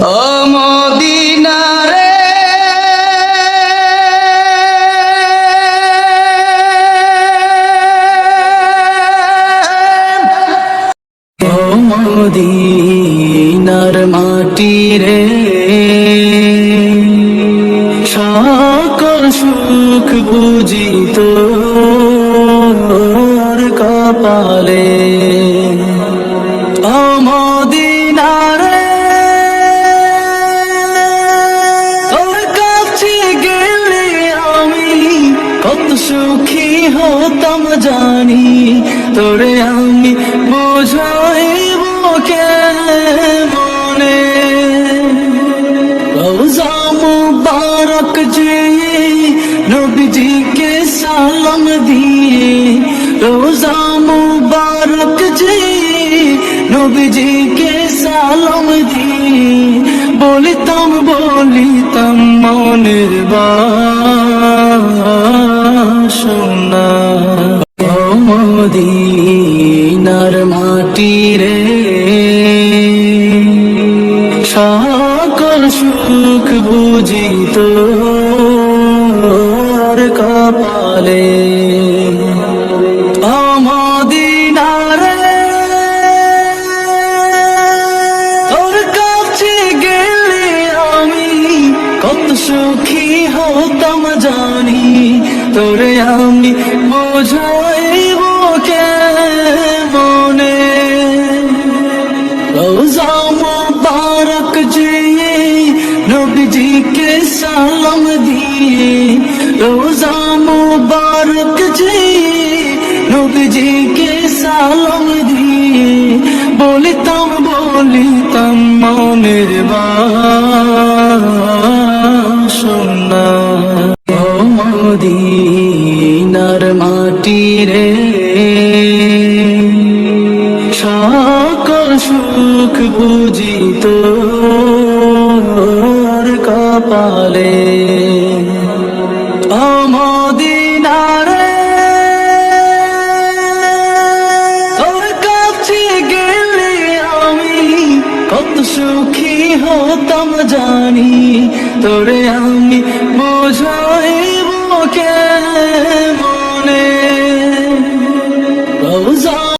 ও Medina রে ও মদিনার মাটি রে সকল সুখ বুঝি তোর কপালে ও মদিনা রে তোর কাছে গেলে আমি কত সুখী হতাম জানি তোরে আমি বোঝাইব কেমনে রোজা মুবারক যে নবীজিকে সালাম দিয়ে রোজা মুবারক যে নবীজিকে সালাম দিয়ে বলিতাম মনের বাসনা ও মদিনার মাটি রে সকল সুখ বুঝি তোর কপালে ও মদিনা রে তোর কাছে গেলে আমি কত সুখী হতাম জানি তোরে আমি বোঝাইব কেমনে রোজা মুবারক যে নবীজিকে সালাম দিয়ে রোজা মুবারক যে নবীজিকে সালাম দিয়ে বলিতাম মনের বাসনা ও মদিনার মাটি রে সকল সুখ বুঝি তোর কপালে ও মদিনা রে তোর কাছে গেলে আমি কত সুখী হতাম জানি তোরে আমি বোঝাইব কেমনে